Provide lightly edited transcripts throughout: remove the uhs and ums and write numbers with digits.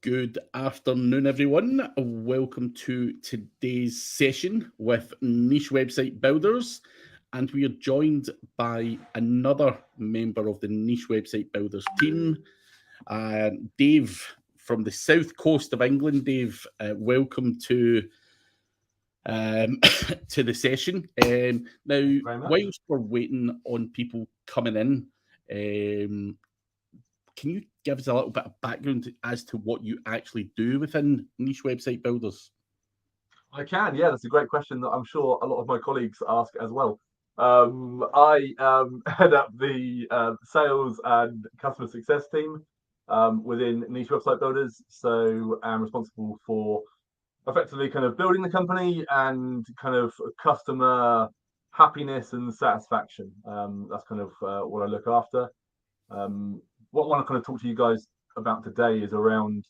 Good afternoon, everyone. Welcome to today's session with Niche Website Builders. And we are joined by another member of the Niche Website Builders team, Dave from the south coast of England. Dave, welcome um, to the session. Now, Very much. whilst we're waiting on people coming in, can you give us a little bit of background as to what you actually do within Niche Website Builders? I can, yeah, that's a great question that I'm sure a lot of my colleagues ask as well. I head up the sales and customer success team within Niche Website Builders. So I'm responsible for effectively kind of building the company and kind of customer happiness and satisfaction. That's kind of what I look after. What I want to kind of talk to you guys about today is around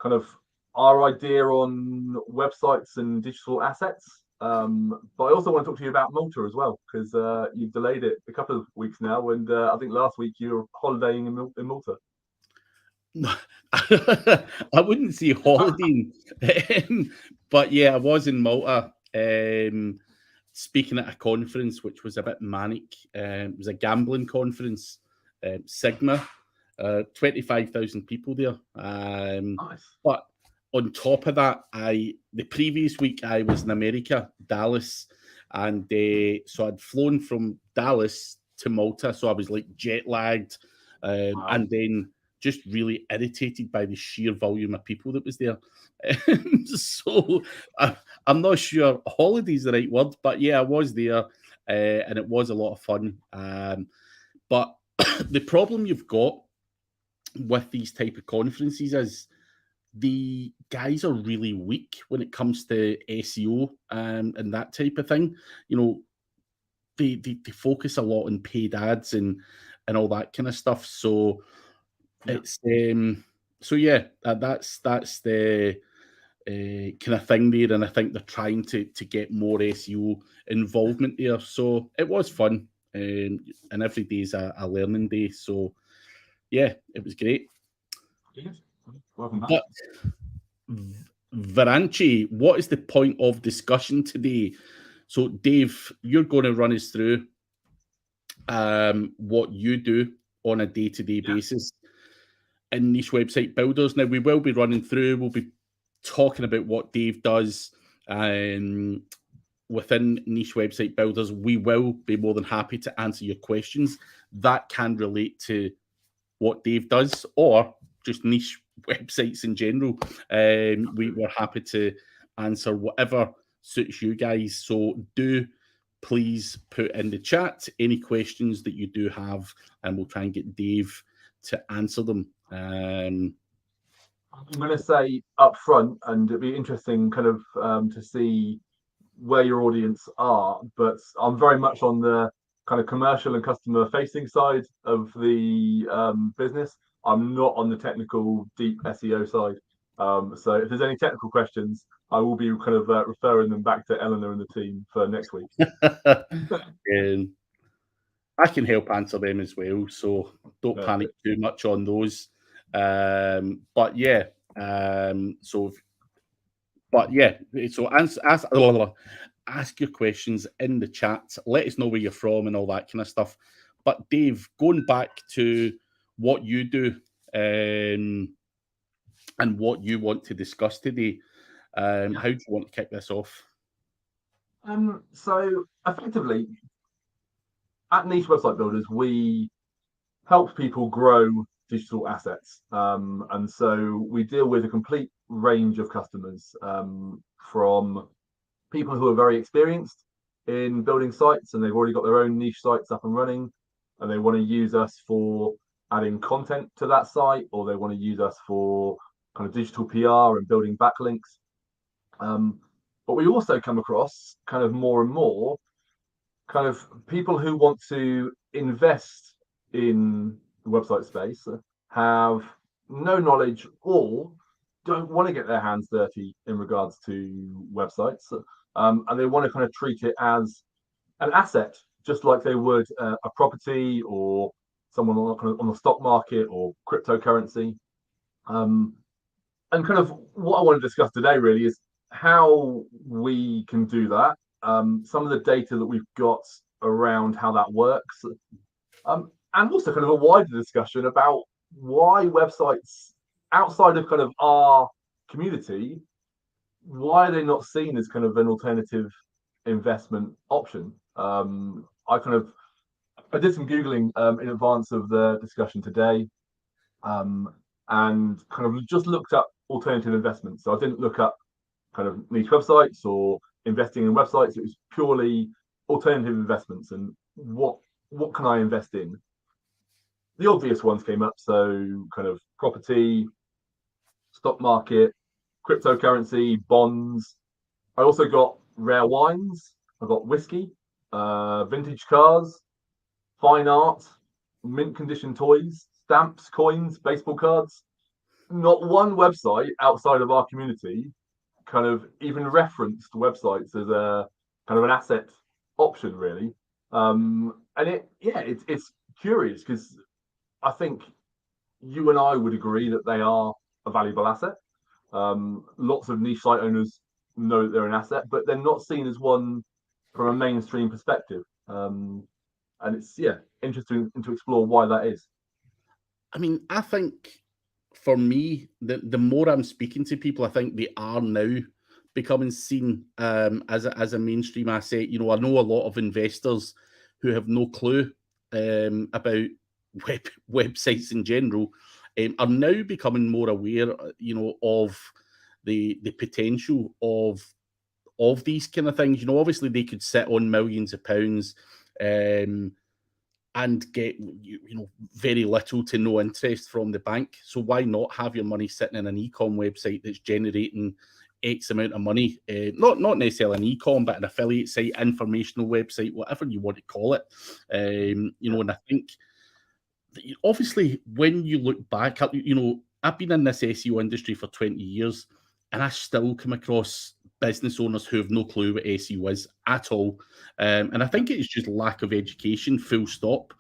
kind of our idea on websites and digital assets. But I also want to talk to you about Malta as well, because you've delayed it a couple of weeks now, and I think last week you were holidaying in Malta. I wouldn't say holidaying, but yeah, I was in Malta speaking at a conference which was a bit manic. It was a gambling conference, Sigma, 25,000 people there. Nice. But on top of that, the previous week I was in America, Dallas, and so I'd flown from Dallas to Malta, so I was like jet lagged, Wow. and then just really irritated by the sheer volume of people that was there. So I'm not sure holiday is the right word, but yeah, I was there, and it was a lot of fun. But the problem you've got with these type of conferences is the guys are really weak when it comes to SEO and that type of thing. You know, they focus a lot on paid ads and all that kind of stuff. So Yeah. it's so yeah, that's the kind of thing there, and I think they're trying to get more SEO involvement there. So it was fun, and every day is a learning day. So yeah, it was great. Yes. Welcome back. But Varanchi, what is the point of discussion today? So, Dave, you're going to run us through what you do on a day-to-day Yeah. basis in Niche Website Builders. Now, we will be running through, we'll be talking about what Dave does within Niche Website Builders. We will be more than happy to answer your questions that can relate to what Dave does or just niche websites in general. We're happy to answer whatever suits you guys. So do please put in the chat any questions that you do have, and we'll try and get Dave to answer them. I'm going to say up front, and it'd be interesting kind of to see where your audience are, but I'm very much on the kind of commercial and customer facing side of the business. I'm not on the technical deep SEO side. So if there's any technical questions, I will be kind of referring them back to Eleanor and the team for next week. um, I can help answer them as well, so don't panic Perfect. too much on those. But yeah, so but yeah, so ask your questions in the chat. Let us know where you're from and all that kind of stuff. But Dave, going back to what you do and what you want to discuss today, Yeah. how do you want to kick this off? So effectively, at Niche Website Builders, we help people grow digital assets. And so we deal with a complete range of customers, from people who are very experienced in building sites and they've already got their own niche sites up and running, and they want to use us for adding content to that site, or they want to use us for kind of digital PR and building backlinks. But we also come across kind of more and more kind of people who want to invest in the website space, have no knowledge or don't want to get their hands dirty in regards to websites, and they want to kind of treat it as an asset, just like they would a property or someone on the stock market or cryptocurrency. Um, and kind of what I want to discuss today really is how we can do that. Some of the data that we've got around how that works, and also kind of a wider discussion about why websites outside of kind of our community, why are they not seen as kind of an alternative investment option? I did some googling in advance of the discussion today, um, and kind of just looked up alternative investments. So I didn't look up kind of niche websites or investing in websites. It was purely alternative investments and what can I invest in. The obvious ones came up, so kind of property, stock market, cryptocurrency, bonds. I also got rare wines. I got whiskey, vintage cars, fine art, mint condition toys, stamps, coins, baseball cards. Not one website outside of our community kind of even referenced websites as a kind of an asset option, really. And it's curious because I think you and I would agree that they are a valuable asset. Lots of niche site owners know that they're an asset, but they're not seen as one from a mainstream perspective. And it's interesting to explore why that is. I mean, I think for me, the more I'm speaking to people, I think they are now becoming seen as a mainstream asset. You know, I know a lot of investors who have no clue about websites in general are now becoming more aware, you know, of the potential of these kind of things. You know, obviously they could sit on millions of pounds. And get very little to no interest from the bank. So why not have your money sitting in an ecom website that's generating X amount of money? Not necessarily an ecom, but an affiliate site, informational website, whatever you want to call it. And I think obviously when you look back, I've been in this SEO industry for 20 years, and I still come across business owners who have no clue what SEO is at all. And I think it's just lack of education, full stop,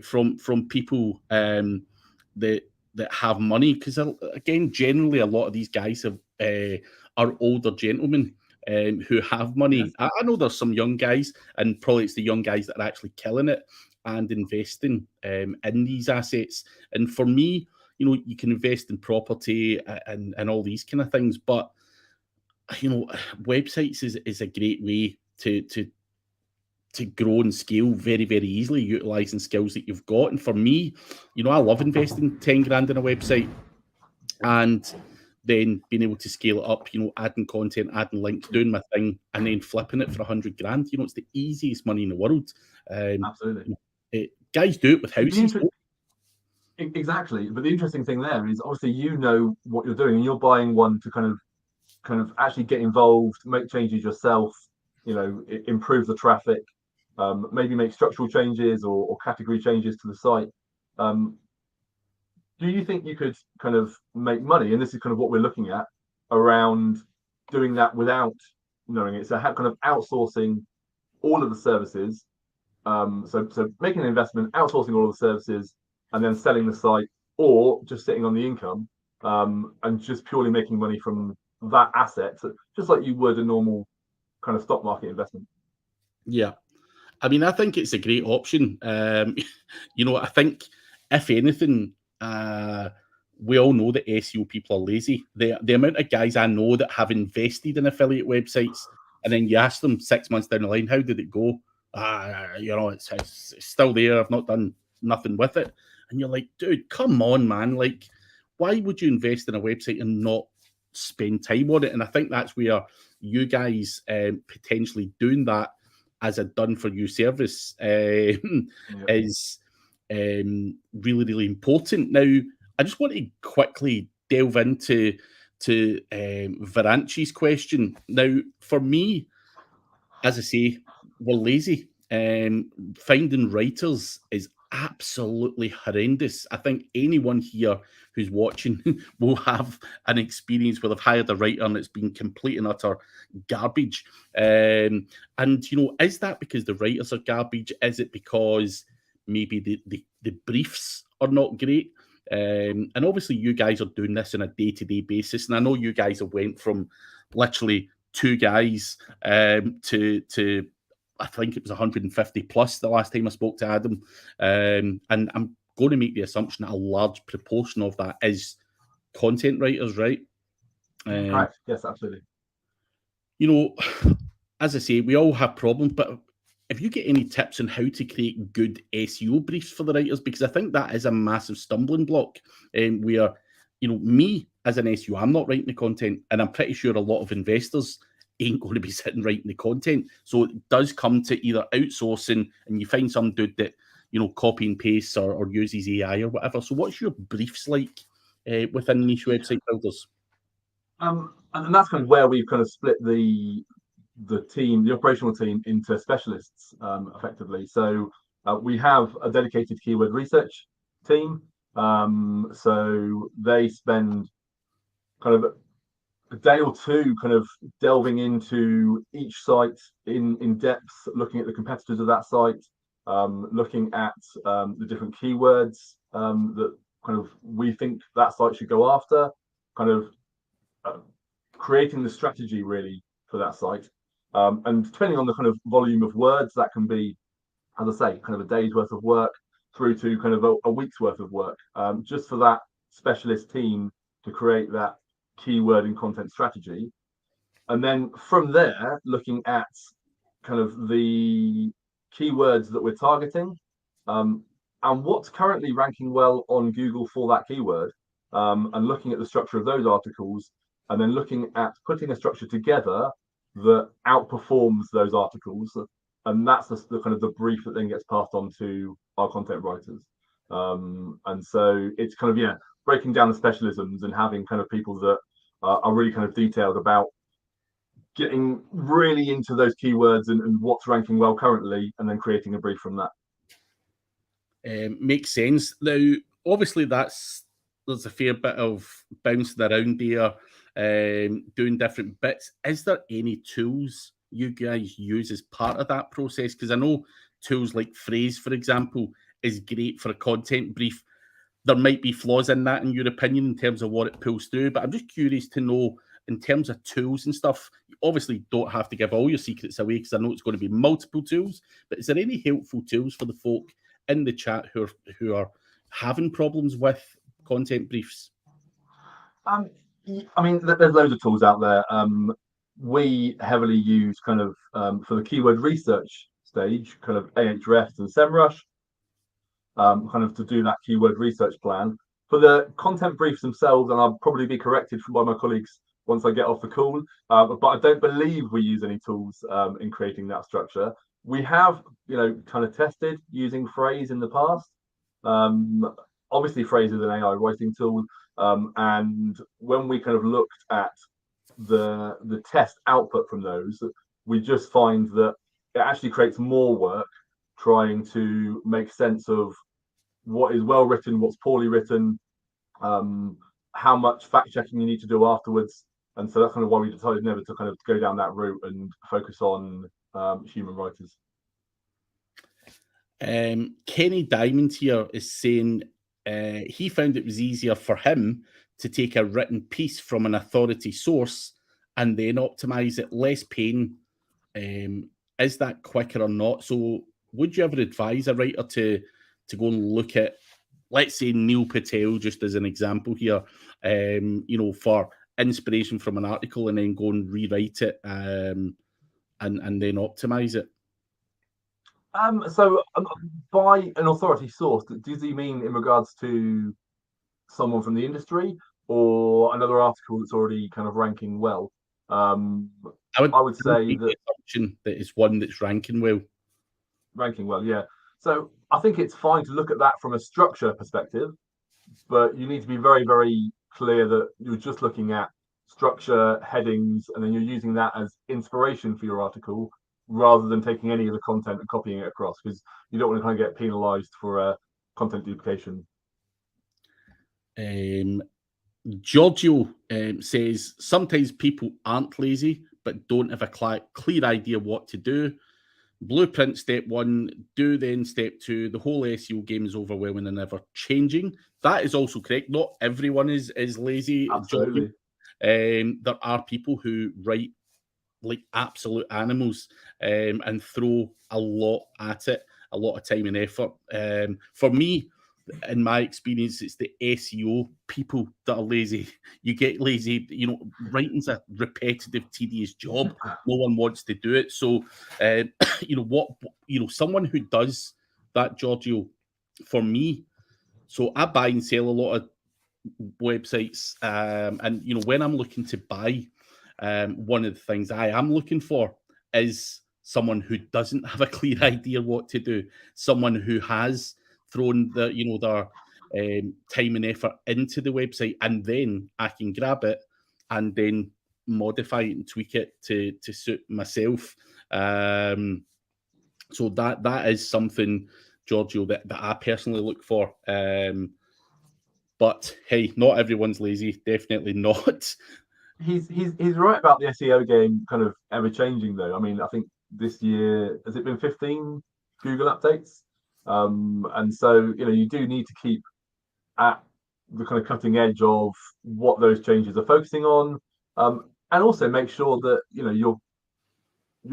from people that have money. Because again, generally, a lot of these guys are older gentlemen who have money. Yes. I know there's some young guys, and probably it's the young guys that are actually killing it and investing in these assets. And for me, you can invest in property and all these kind of things, but websites is a great way to grow and scale very, very easily, utilizing skills that you've got. And for me, I love investing 10 grand in a website and then being able to scale it up, adding content, adding links, doing my thing, and then flipping it for 100 grand. It's the easiest money in the world. Absolutely. Guys do it with houses. Exactly. But the interesting thing there is obviously you know what you're doing and you're buying one to kind of actually get involved, make changes yourself, improve the traffic, maybe make structural changes or category changes to the site. Do you think you could kind of make money? And this is kind of what we're looking at around doing that without knowing it. So kind of outsourcing all of the services. So making an investment, outsourcing all of the services, and then selling the site, or just sitting on the income, and just purely making money from that asset, just like you would a normal kind of stock market investment. Yeah. I mean, I think it's a great option. I think if anything, we all know that SEO people are lazy. The amount of guys I know that have invested in affiliate websites, and then you ask them 6 months down the line, how did it go? It's still there. I've not done nothing with it. And you're like, dude, come on, man. Like, why would you invest in a website and not spend time on it? And I think that's where you guys potentially doing that as a done for you service is really, really important. Now, I just want to quickly delve into Varanchi's question. Now, for me, as I say, we're lazy. Finding writers is absolutely horrendous. I think anyone here who's watching will have an experience where they've hired a writer and it's been complete and utter garbage. And is that because the writers are garbage? Is it because maybe the briefs are not great? And obviously you guys are doing this on a day-to-day basis. And I know you guys have went from literally 2 guys to I think it was 150 plus the last time I spoke to Adam. And I'm going to make the assumption that a large proportion of that is content writers, right? Correct. Yes, absolutely. You know, as I say, we all have problems, but if you get any tips on how to create good SEO briefs for the writers, because I think that is a massive stumbling block. Where, you know, me as an SEO, I'm not writing the content, and I'm pretty sure a lot of investors ain't going to be sitting writing the content. So it does come to either outsourcing, and you find some dude that, you know, copy and pastes or uses AI or whatever. So what's your briefs like within niche website builders? And that's kind of where we've kind of split the team, the operational team, into specialists, effectively. So we have a dedicated keyword research team. So they spend kind of a day or two kind of delving into each site in depth, looking at the competitors of that site, looking at the different keywords that kind of we think that site should go after, kind of creating the strategy really for that site. And depending on the kind of volume of words, that can be, as I say, kind of a day's worth of work through to kind of a week's worth of work, just for that specialist team to create that keyword and content strategy. And then from there, looking at kind of the keywords that we're targeting, and what's currently ranking well on Google for that keyword, and looking at the structure of those articles, and then looking at putting a structure together that outperforms those articles. And that's the kind of the brief that then gets passed on to our content writers. And so it's kind of, yeah, breaking down the specialisms and having kind of people that are really kind of detailed about getting really into those keywords and what's ranking well currently, and then creating a brief from that. Makes sense. Now, obviously, there's a fair bit of bouncing around there, doing different bits. Is there any tools you guys use as part of that process? Because I know tools like Phrase, for example, is great for a content brief. There might be flaws in that, in your opinion, in terms of what it pulls through. But I'm just curious to know, in terms of tools and stuff, you obviously don't have to give all your secrets away, because I know it's going to be multiple tools. But is there any helpful tools for the folk in the chat who are having problems with content briefs? I mean, there's loads of tools out there. We heavily use kind of for the keyword research stage, kind of Ahrefs and SEMrush, kind of to do that keyword research plan. For the content briefs themselves, and I'll probably be corrected by my colleagues once I get off the call, but I don't believe we use any tools in creating that structure. We have, you know, kind of tested using Phrase in the past. Obviously, Phrase is an AI writing tool, and when we kind of looked at the test output from those, we just find that it actually creates more work trying to make sense of what is well written, what's poorly written, how much fact checking you need to do afterwards. And so that's kind of why we decided never to kind of go down that route and focus on human writers. Kenny Diamond here is saying he found it was easier for him to take a written piece from an authority source and then optimize it, less pain. Is that quicker or not? So would you ever advise a writer to go and look at, let's say, Neil Patel, just as an example here, you know, for inspiration from an article, and then go and rewrite it and then optimize it? So by an authority source, does he mean in regards to someone from the industry or another article that's already kind of ranking well? I would say that the assumption that it's one that's ranking well. Ranking well, yeah. So I think it's fine to look at that from a structure perspective, but you need to be very, very clear that you're just looking at structure, headings, and then you're using that as inspiration for your article rather than taking any of the content and copying it across, because you don't want to kind of get penalized for content duplication. Giorgio says sometimes people aren't lazy but don't have a clear idea what to do. blueprint step one, do then step two. The whole SEO game is overwhelming and ever changing. That is also correct. Not everyone is lazy. Absolutely. There are people who write like absolute animals and throw a lot at it, a lot of time and effort. For me, in my experience, it's the SEO people that are lazy. You get lazy, writing's a repetitive, tedious job. No one wants to do it. So, someone who does that, Giorgio, for me, so I buy and sell a lot of websites, and when I'm looking to buy, one of the things I am looking for is someone who doesn't have a clear idea what to do, someone who has thrown their time and effort into the website, and then I can grab it and then modify it and tweak it to suit myself. So that is something, Giorgio, that I personally look for. But hey, not everyone's lazy. Definitely not. He's right about the SEO game kind of ever changing though. I mean, I think this year has it been 15 Google updates, and so you do need to keep at the kind of cutting edge of what those changes are focusing on, and also make sure that you're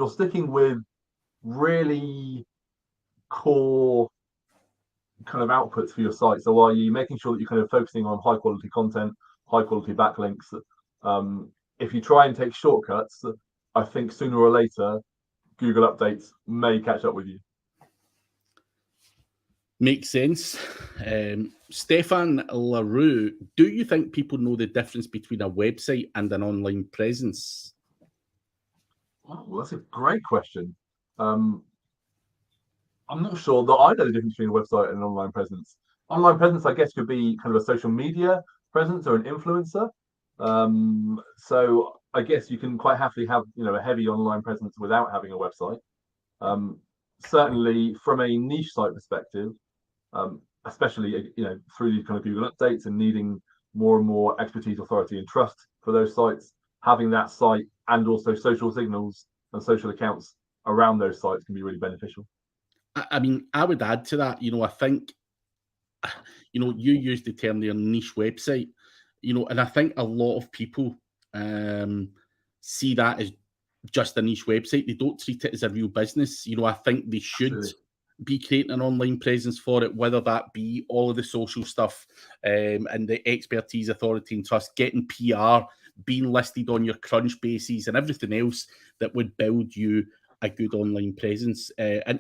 sticking with really core kind of outputs for your site. So are you making sure that you're kind of focusing on high quality content, high quality backlinks? If you try and take shortcuts, I think sooner or later Google updates may catch up with you. Makes sense. Stefan LaRue, do you think people know the difference between a website and an online presence? Oh, that's a great question. I'm not sure that I know the difference between a website and an online presence. Online presence, I guess, could be kind of a social media presence or an influencer. So I guess you can quite happily have a heavy online presence without having a website. Certainly, from a niche site perspective, especially through these kind of Google updates and needing more and more expertise, authority, and trust for those sites, having that site and also social signals and social accounts around those sites can be really beneficial. I mean, I would add to that, I think, you used the term there, niche website, and I think a lot of people see that as just a niche website. They don't treat it as a real business. I think they should Absolutely. be creating an online presence for it, whether that be all of the social stuff and the expertise, authority, and trust, getting PR, being listed on your crunch bases, and everything else that would build you a good online presence, and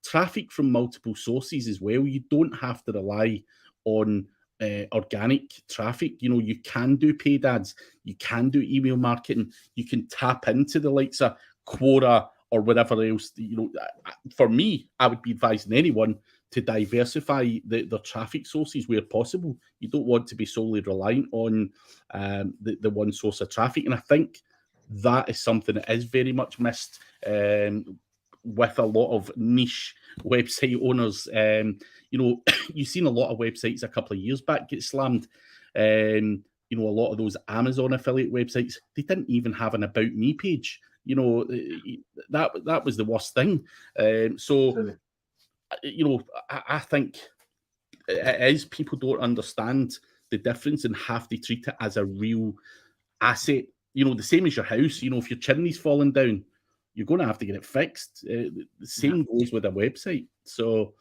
traffic from multiple sources as well. You don't have to rely on organic traffic. You can do paid ads, you can do email marketing, you can tap into the likes of Quora or whatever else. For me, I would be advising anyone to diversify their traffic sources where possible. You don't want to be solely reliant on the one source of traffic, and I think that is something that is very much missed with a lot of niche website owners. You've seen a lot of websites a couple of years back get slammed. A lot of those Amazon affiliate websites, they didn't even have an about me page. That was the worst thing. Absolutely. I think it is people don't understand the difference and have to treat it as a real asset. The same as your house. If your chimney's falling down, you're going to have to get it fixed. The same goes with a website. So,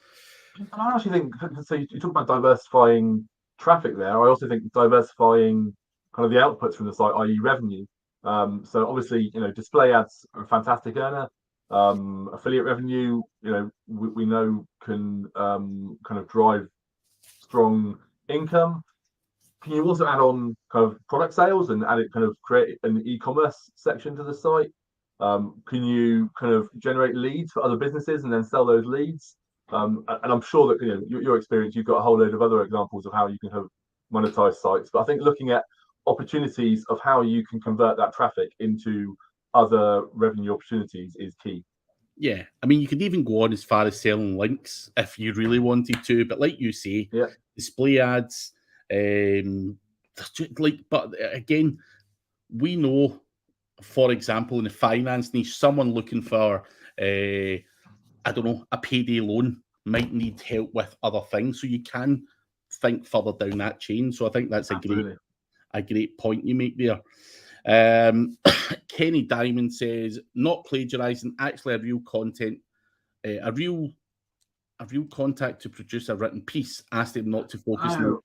I actually think so. You talk about diversifying traffic there. I also think diversifying kind of the outputs from the site, i.e., revenue. So obviously, display ads are a fantastic earner. Affiliate revenue, we know can kind of drive strong income. Can you also add on kind of product sales and add it kind of create an e-commerce section to the site? Can you kind of generate leads for other businesses and then sell those leads? And I'm sure that your experience, you've got a whole load of other examples of how you can have monetize sites. But I think looking at opportunities of how you can convert that traffic into other revenue opportunities is key. Yeah, I mean, you could even go on as far as selling links if you really wanted to. But like you say, Yeah, display ads, but again, we know, for example, in the finance niche, someone looking for I don't know, a payday loan might need help with other things. So you can think further down that chain. So I think that's a great point you make there. Kenny Diamond says, not plagiarizing, actually a real content, a real contact to produce a written piece. Asked him not to focus on.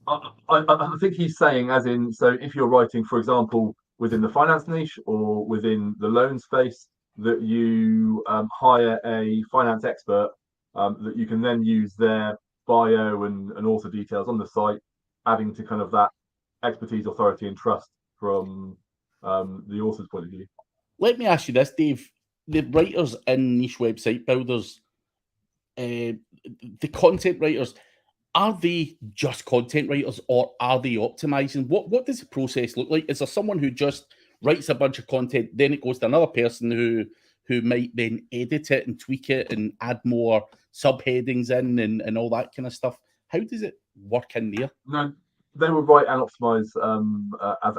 I think he's saying, as in, so if you're writing, for example, within the finance niche or within the loan space, that you hire a finance expert that you can then use their bio and author details on the site, adding to kind of that expertise, authority, and trust from the author's point of view. Let me ask you this, Dave. The writers in niche website builders, the content writers, are they just content writers or are they optimizing? What does the process look like? Is there someone who just writes a bunch of content, then it goes to another person who might then edit it and tweak it and add more subheadings in and all that kind of stuff? How does it work in there? No, they will write and optimize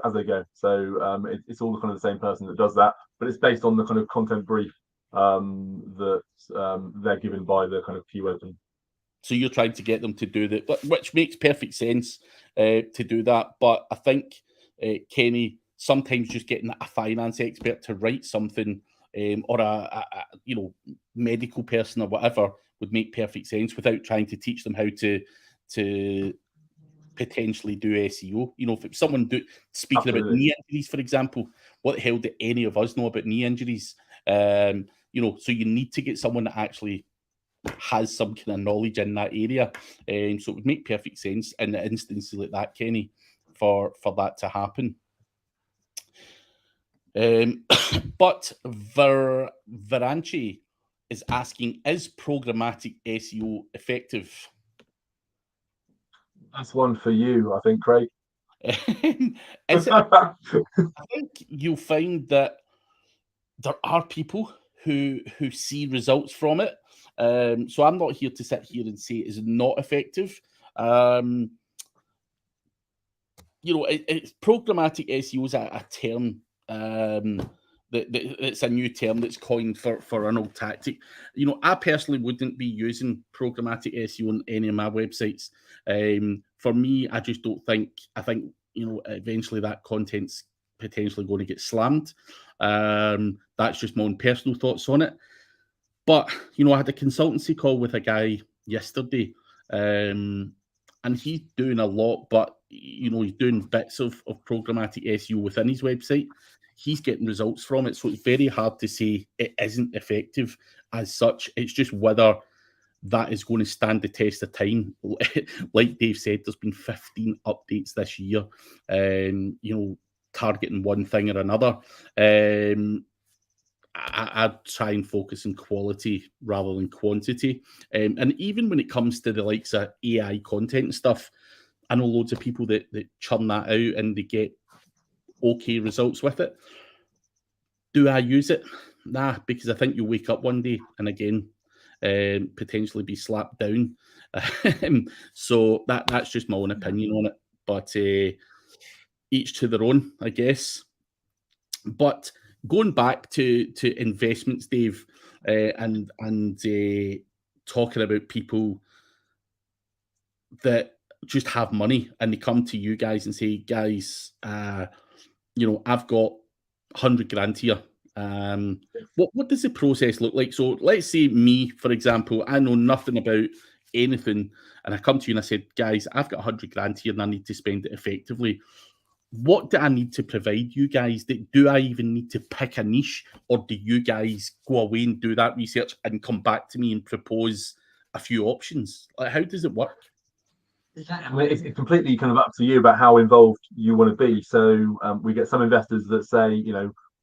as they go. So it's all kind of the same person that does that, but it's based on the kind of content brief that they're given by the kind of keyword team. So you're trying to get them to do that, which makes perfect sense to do that. But I think, Kenny, sometimes just getting a finance expert to write something or a medical person or whatever would make perfect sense without trying to teach them how to potentially do SEO. You know, if someone speaking about knee injuries, for example, what the hell do any of us know about knee injuries? So you need to get someone that actually has some kind of knowledge in that area. So it would make perfect sense in instances like that, Kenny, for that to happen. But Varanchi is asking, is programmatic SEO effective? That's one for you, I think, Craig. I think you'll find that there are people who see results from it. So I'm not here to sit here and say it is not effective. It's programmatic SEO is a term. It's a new term that's coined for an old tactic. I personally wouldn't be using programmatic SEO on any of my websites. For me, I just don't think. I think eventually that content's potentially going to get slammed. That's just my own personal thoughts on it. But I had a consultancy call with a guy yesterday, and he's doing a lot, but he's doing bits of programmatic SEO within his website. He's getting results from it, so it's very hard to say it isn't effective as such. It's just whether that is going to stand the test of time. Like Dave said, there's been 15 updates this year, targeting one thing or another. I'd try and focus on quality rather than quantity. And even when it comes to the likes of AI content and stuff, I know loads of people that churn that out and they get okay results with it. Do I use it? Nah, because I think you'll wake up one day and again, potentially be slapped down. So that's just my own opinion on it. But each to their own, I guess. But going back to investments, Dave, and talking about people that just have money and they come to you guys and say, guys, I've got 100 grand here. What does the process look like? So let's say me, for example, I know nothing about anything, and I come to you and I said, guys, I've got 100 grand here and I need to spend it effectively. What do I need to provide you guys? Do I even need to pick a niche, or do you guys go away and do that research and come back to me and propose a few options? Like, how does it work? I mean, it's completely kind of up to you about how involved you want to be. So we get some investors that say,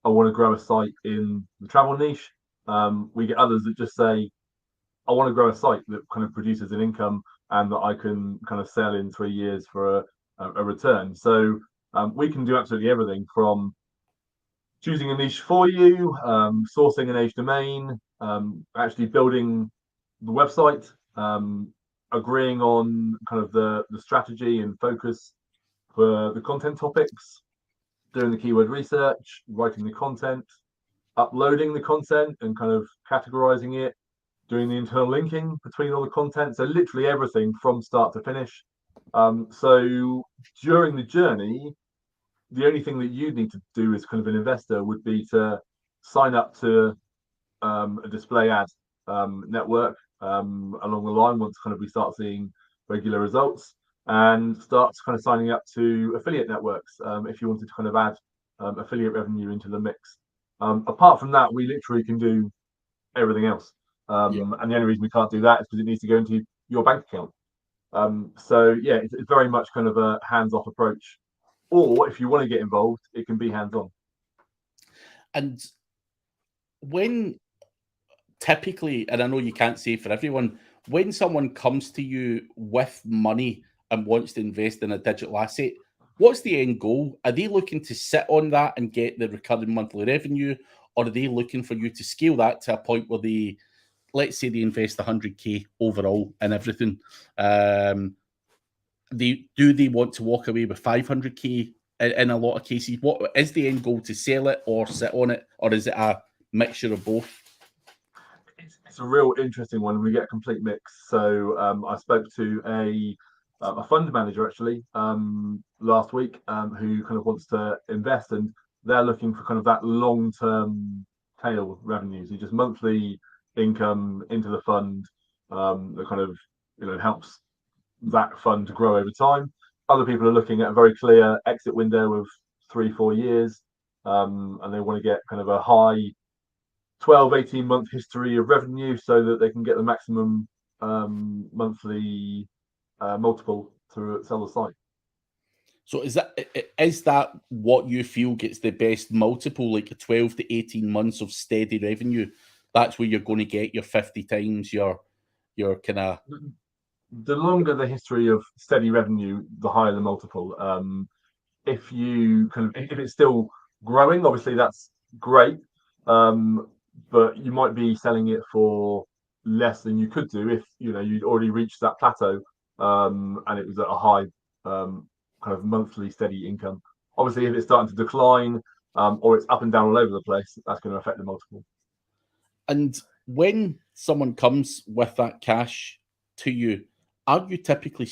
I want to grow a site in the travel niche. We get others that just say, I want to grow a site that kind of produces an income and that I can kind of sell in 3 years for a return. So we can do absolutely everything from choosing a niche for you, sourcing an age domain, actually building the website, agreeing on kind of the strategy and focus for the content topics, doing the keyword research, writing the content, uploading the content and kind of categorizing it, doing the internal linking between all the content. So literally everything from start to finish. So during the journey, the only thing that you need to do as kind of an investor would be to sign up to a display ad network along the line once kind of we start seeing regular results, and start kind of signing up to affiliate networks if you wanted to kind of add affiliate revenue into the mix. Apart from that, we literally can do everything else. Yeah. And the only reason we can't do that is because it needs to go into your bank account. So yeah, it's very much kind of a hands-off approach. Or if you want to get involved, it can be hands-on. And when typically, and I know you can't say for everyone, when someone comes to you with money and wants to invest in a digital asset, what's the end goal? Are they looking to sit on that and get the recurring monthly revenue, or are they looking for you to scale that to a point where they, let's say they invest 100K overall and everything, do they want to walk away with 500K in a lot of cases? What is the end goal, to sell it or sit on it, or is it a mixture of both? It's a real interesting one. We get a complete mix. So I spoke to a fund manager actually last week who kind of wants to invest, and they're looking for kind of that long-term tail revenues, just monthly income into the fund that kind of helps that fund to grow over time. Other people are looking at a very clear exit window of 3-4 years, and they want to get kind of a high 12-18 month history of revenue so that they can get the maximum monthly multiple to sell the site. So is that what you feel gets the best multiple, like a 12 to 18 months of steady revenue? That's where you're going to get your 50 times your kind of. The longer the history of steady revenue, the higher the multiple. If you kind of if it's still growing, obviously that's great. But you might be selling it for less than you could do if you'd already reached that plateau, and it was at a high kind of monthly steady income. Obviously, if it's starting to decline, or it's up and down all over the place, that's going to affect the multiple. And when someone comes with that cash to you, are you typically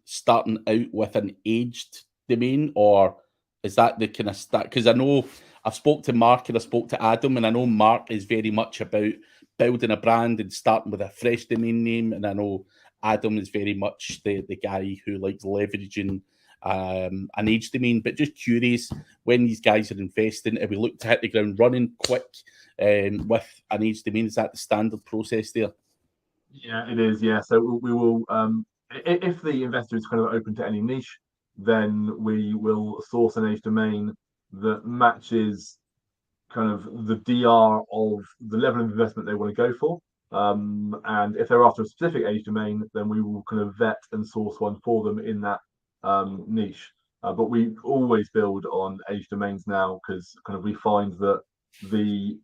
starting out with an aged domain, or is that the kind of start? Because I know I've spoke to Mark and I spoke to Adam, and I know Mark is very much about building a brand and starting with a fresh domain name, and I know Adam is very much the guy who likes leveraging an aged domain. But just curious, when these guys are investing, if we look to hit the ground running quick with an aged domain, is that the standard process there? Yeah, it is. Yeah, so we will. If the investor is kind of open to any niche, then we will source an age domain that matches kind of the DR of the level of investment they want to go for. And if they're after a specific age domain, then we will kind of vet and source one for them in that niche. But we always build on age domains now because kind of we find that the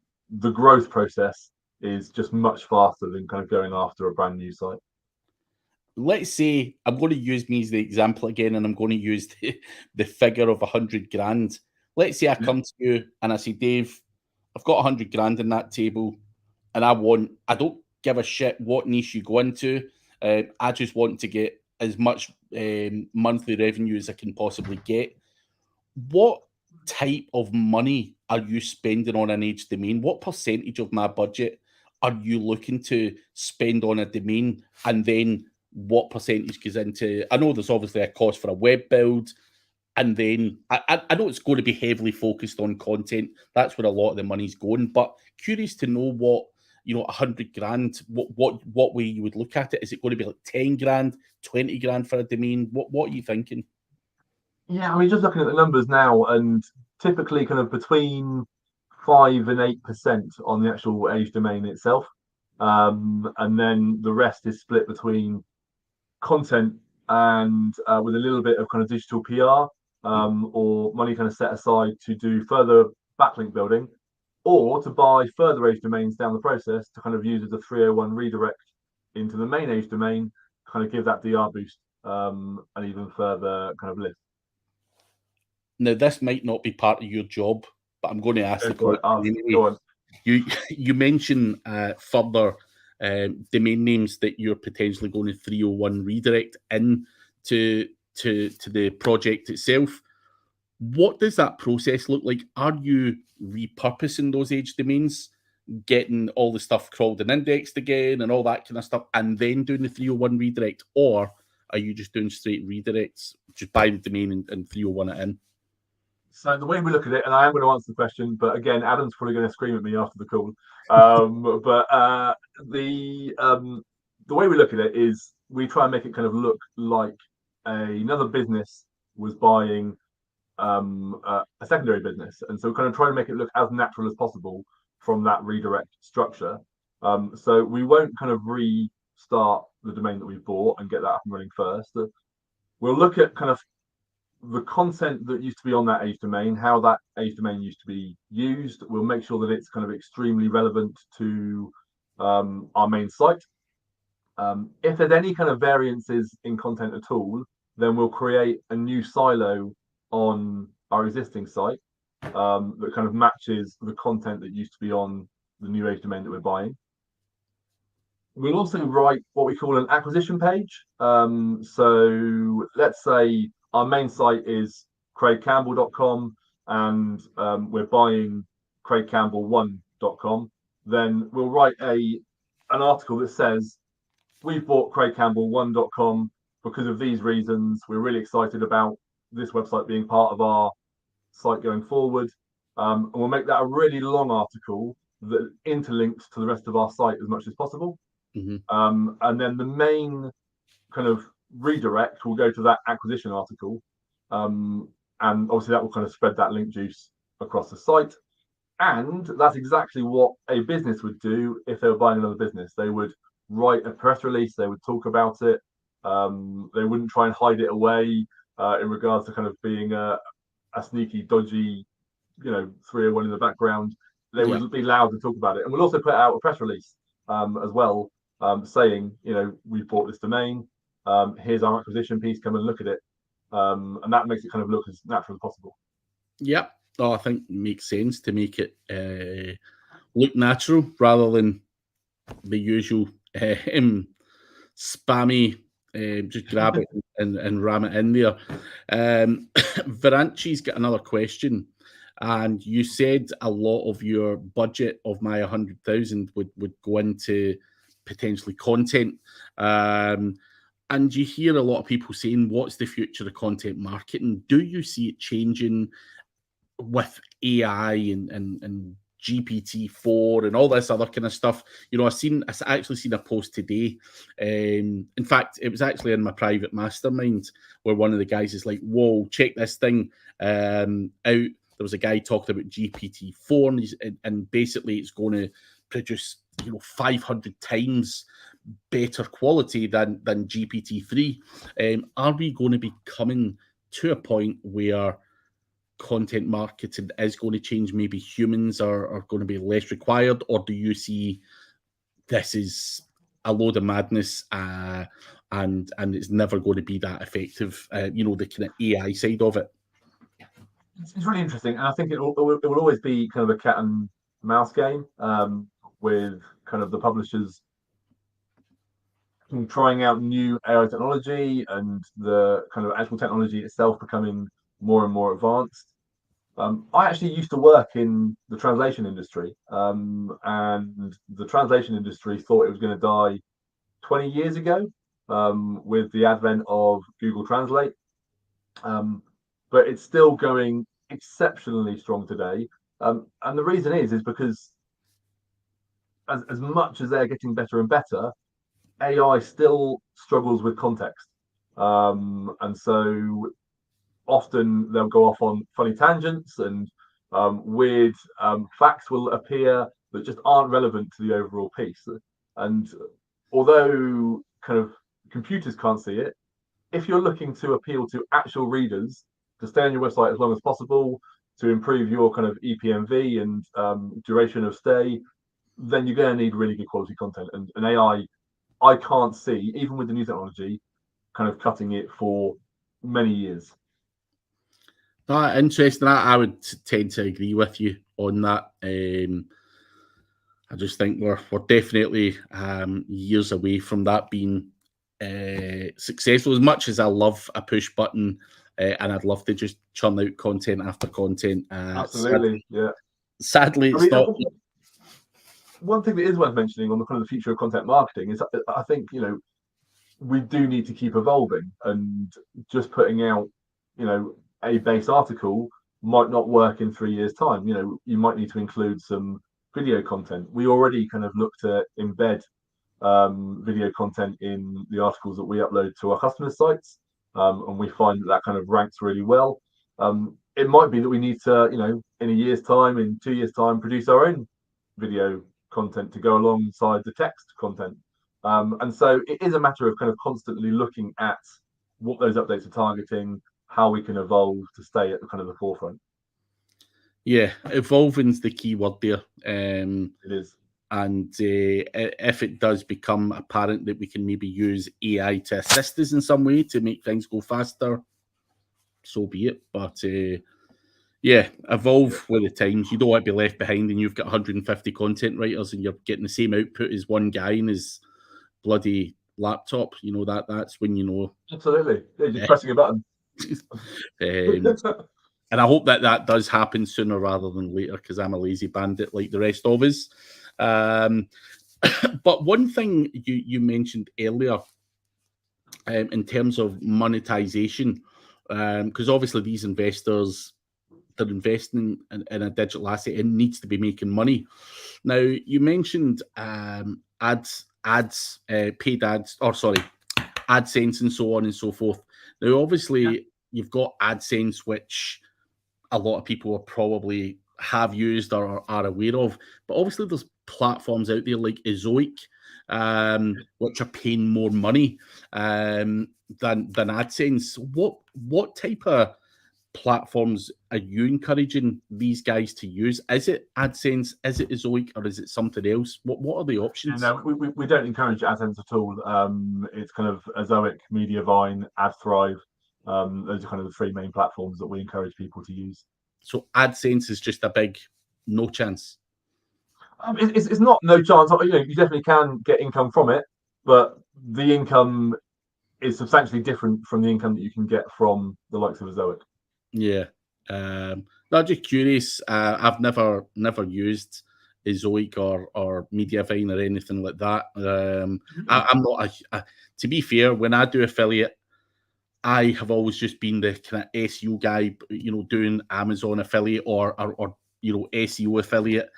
growth process is just much faster than kind of going after a brand new site. Let's say I'm going to use me as the example again, and I'm going to use the figure of 100 grand. Let's say I Yeah. come to you and I say, Dave, I've got 100 grand in that table, and I don't give a shit what niche you go into. I just want to get as much monthly revenue as I can possibly get. What type of money are you spending on an age domain? What percentage of my budget are you looking to spend on a domain? And then what percentage goes into, I know there's obviously a cost for a web build. And then I know it's going to be heavily focused on content. That's where a lot of the money's going. But curious to know what, 100 grand, what way you would look at it. Is it going to be like 10 grand, 20 grand for a domain? What are you thinking? Yeah, I mean, just looking at the numbers now, and typically kind of between 5 and 8% on the actual age domain itself, and then the rest is split between content and with a little bit of kind of digital PR, or money kind of set aside to do further backlink building, or to buy further age domains down the process to kind of use as a 301 redirect into the main age domain, kind of give that DR boost and even further kind of lift. Now, this might not be part of your job, but I'm going to ask Go the for it. question Go anyway. on. You mentioned further domain names that you're potentially going to 301 redirect in to the project itself. What does that process look like? Are you repurposing those age domains, getting all the stuff crawled and indexed again and all that kind of stuff, and then doing the 301 redirect? Or are you just doing straight redirects, just buy the domain and 301 it in? So the way we look at it, and I am going to answer the question, but again, Adam's probably going to scream at me after the call. But the way we look at it is we try and make it kind of look like another business was buying a secondary business, and so kind of try to make it look as natural as possible from that redirect structure. So we won't kind of restart the domain that we've bought and get that up and running first. We'll look at kind of the content that used to be on that age domain, how that age domain used to be used. We'll make sure that it's kind of extremely relevant to our main site. If there's any kind of variances in content at all, then we'll create a new silo on our existing site that kind of matches the content that used to be on the new age domain that we're buying. We'll also write what we call an acquisition page. So let's say our main site is craigcampbell.com and we're buying craigcampbell1.com. Then we'll write an article that says we've bought craigcampbell1.com because of these reasons. We're really excited about this website being part of our site going forward. And we'll make that a really long article that interlinks to the rest of our site as much as possible. Mm-hmm. And then the main kind of redirect will go to that acquisition article. And obviously that will kind of spread that link juice across the site. And that's exactly what a business would do if they were buying another business. They would write a press release, they would talk about it. They wouldn't try and hide it away in regards to kind of being a sneaky, dodgy, 301 in the background. They would be loud to talk about it. And we'll also put out a press release as well, saying, we've bought this domain. Here's our acquisition piece. Come and look at it. And that makes it kind of look as natural as possible. Yep. Oh, I think it makes sense to make it look natural rather than the usual spammy, just grab it and ram it in there. Varanchi's got another question. And you said a lot of your budget of my 100,000 would go into potentially content. And you hear a lot of people saying, what's the future of content marketing? Do you see it changing with AI and GPT-4 and all this other kind of stuff? I actually seen a post today. In fact, it was actually in my private mastermind where one of the guys is like, whoa, check this thing out. There was a guy talking about GPT-4 and basically it's going to produce 500 times better quality than GPT-3. Are we going to be coming to a point where content marketing is going to change? Maybe humans are going to be less required, or do you see this is a load of madness and it's never going to be that effective? The kind of AI side of it. It's really interesting, and I think it will always be kind of a cat and mouse game with kind of the publishers trying out new AI technology and the kind of actual technology itself becoming more and more advanced. I actually used to work in the translation industry, and the translation industry thought it was going to die 20 years ago with the advent of Google Translate. But it's still going exceptionally strong today. And the reason is because as much as they're getting better and better, AI still struggles with context. And so often they'll go off on funny tangents and weird facts will appear that just aren't relevant to the overall piece. And although kind of computers can't see it, if you're looking to appeal to actual readers, to stay on your website as long as possible, to improve your kind of EPMV and duration of stay, then you're going to need really good quality content. And AI, I can't see, even with the new technology, kind of cutting it for many years. Interesting. I would tend to agree with you on that. I just think we're definitely years away from that being successful. As much as I love a push button and I'd love to just churn out content after content, Absolutely, yeah. sadly, I it's mean, not. one thing that is worth mentioning on the kind of the future of content marketing is I think we do need to keep evolving, and just putting out a base article might not work in 3 years' time. You might need to include some video content. We already kind of look to embed video content in the articles that we upload to our customers' sites, and we find that that kind of ranks really well. It might be that we need to, in a year's time, in 2 years' time, produce our own video content to go alongside the text content. And so it is a matter of kind of constantly looking at what those updates are targeting, how we can evolve to stay at the kind of the forefront. Yeah, evolving's the key word there. It is. And if it does become apparent that we can maybe use AI to assist us in some way to make things go faster, so be it. But yeah, evolve with the times. You don't want to be left behind and you've got 150 content writers and you're getting the same output as one guy in his bloody laptop. That's when you know. Absolutely. Yeah, just pressing a button. um, and I hope that does happen sooner rather than later, because I'm a lazy bandit like the rest of us. But one thing you mentioned earlier, in terms of monetization, because obviously these investors, they're investing in a digital asset and needs to be making money. Now, you mentioned paid ads, or sorry, AdSense and so on and so forth. Now, obviously, you've got AdSense, which a lot of people are probably have used or are aware of. But obviously, there's platforms out there like Ezoic, which are paying more money than AdSense. What type of platforms are you encouraging these guys to use? Is it AdSense? Is it Ezoic? Or is it something else? What are the options? No, we don't encourage AdSense at all. It's kind of Ezoic, Mediavine, AdThrive. Those are kind of the three main platforms that we encourage people to use. So AdSense is just a big no chance. It's not no chance. You definitely can get income from it, but the income is substantially different from the income that you can get from the likes of Ezoic. Yeah. No, just curious. I've never used Ezoic or Mediavine or anything like that. I'm not to be fair, when I do affiliate, I have always just been the kind of SEO guy, doing Amazon affiliate or SEO affiliate.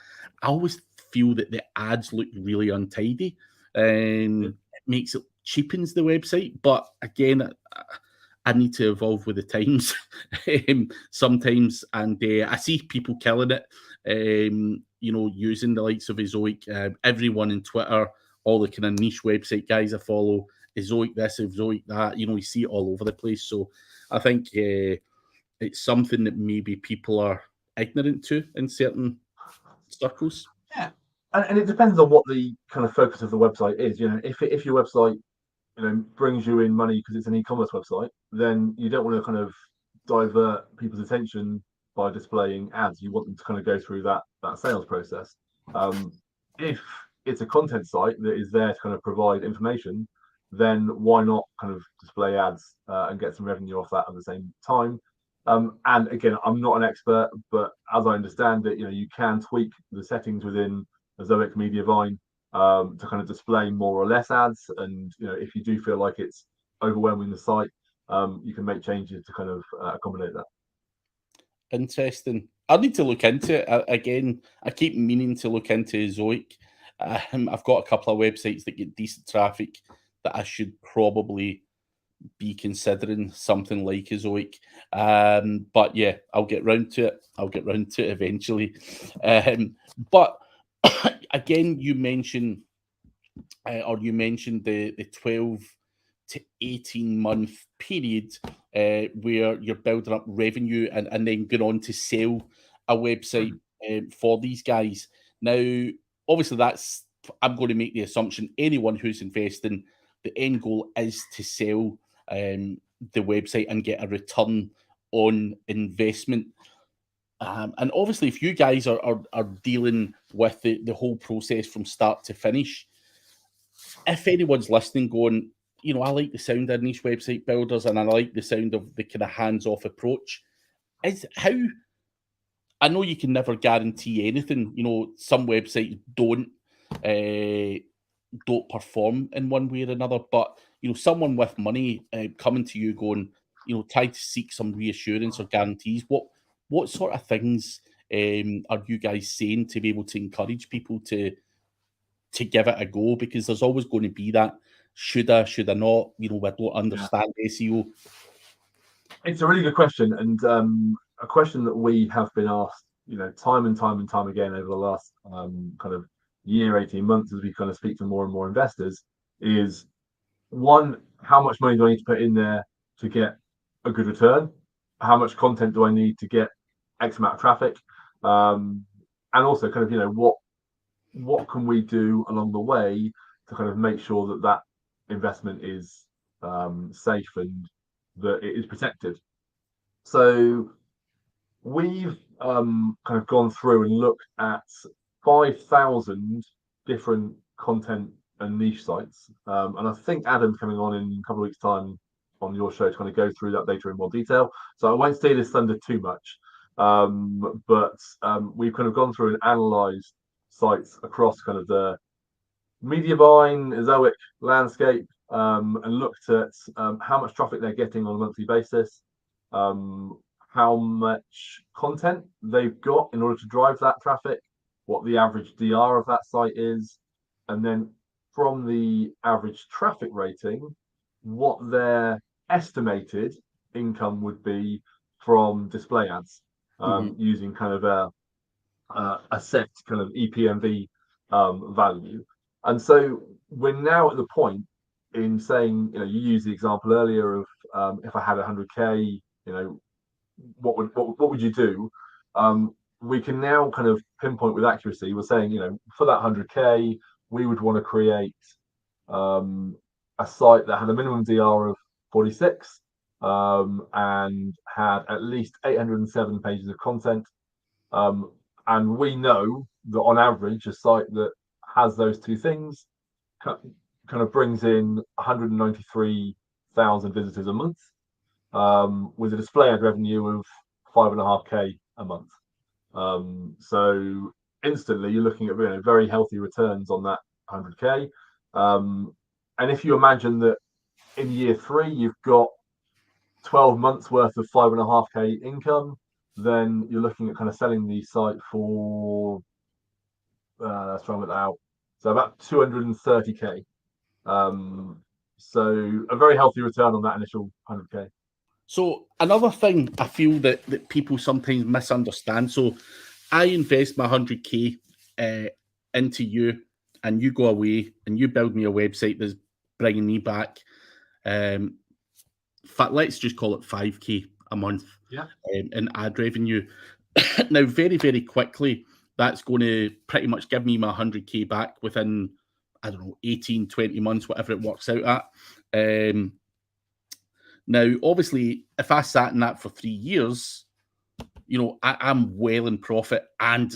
I always feel that the ads look really untidy and it makes it cheapens the website. But again, I need to evolve with the times sometimes, and I see people killing it. Using the likes of Ezoic. Everyone in Twitter, all the kind of niche website guys I follow, Ezoic this, Ezoic that. You see it all over the place. So I think it's something that maybe people are ignorant to in certain circles. Yeah, and it depends on what the kind of focus of the website is. If your website brings you in money because it's an e-commerce website, then you don't want to kind of divert people's attention by displaying ads. You want them to kind of go through that sales process. If it's a content site that is there to kind of provide information, then why not kind of display ads and get some revenue off that at the same time? And again, I'm not an expert, but as I understand it, you can tweak the settings within Ezoic Mediavine to kind of display more or less ads. And if you do feel like it's overwhelming the site, you can make changes to kind of accommodate that. Interesting. I need to look into it again. I keep meaning to look into Ezoic. I've got a couple of websites that get decent traffic that I should probably be considering something like Ezoic. But yeah, I'll get round to it. I'll get round to it eventually. But again, you mentioned the 12 to 18-month period where you're building up revenue and then going on to sell a website for these guys. Now, obviously, I'm going to make the assumption anyone who's investing, the end goal is to sell the website and get a return on investment. And obviously, if you guys are dealing with the whole process from start to finish, if anyone's listening, going, I like the sound of niche website builders, and I like the sound of the kind of hands-off approach. Is how I know you can never guarantee anything. Some websites don't perform in one way or another, but someone with money coming to you going, try to seek some reassurance or guarantees. What sort of things are you guys saying to be able to encourage people to give it a go? Because there's always going to be that should I not, we don't understand SEO. It's a really good question, and a question that we have been asked, time and time and time again over the last kind of year, 18 months, as we kind of speak to more and more investors, is one, how much money do I need to put in there to get a good return? How much content do I need to get X amount of traffic? And also kind of, what can we do along the way to kind of make sure that that investment is safe and that it is protected. So we've kind of gone through and looked at 5,000 different content and niche sites. And I think Adam's coming on in a couple of weeks' time on your show to kind of go through that data in more detail. So I won't steal his thunder too much. But we've kind of gone through and analysed sites across kind of the Mediavine, Ezoic landscape, and looked at how much traffic they're getting on a monthly basis, how much content they've got in order to drive that traffic, what the average DR of that site is, and then from the average traffic rating, what their estimated income would be from display ads, using kind of a set kind of EPMV value. And so we're now at the point in saying, you used the example earlier of if I had 100K, what would you do? We can now kind of pinpoint with accuracy. We're saying, for that 100K, we would want to create a site that had a minimum DR of 46 and had at least 807 pages of content. And we know that on average, a site that has those two things kind of brings in 193,000 visitors a month, with a display ad revenue of 5.5K a month. So instantly you're looking at very healthy returns on that 100K. And if you imagine that in year 3 you've got 12 months worth of 5.5K income, then you're looking at kind of selling the site for let's try and work that out. So about 230K. So a very healthy return on that initial 100K. So another thing I feel that people sometimes misunderstand. So I invest my 100K into you, and you go away and you build me a website that's bringing me back. Let's just call it 5K a month in ad revenue. Now, very, very quickly, that's going to pretty much give me my 100K back within, 18, 20 months, whatever it works out at. Now, obviously, if I sat in that for 3 years, I'm well in profit, and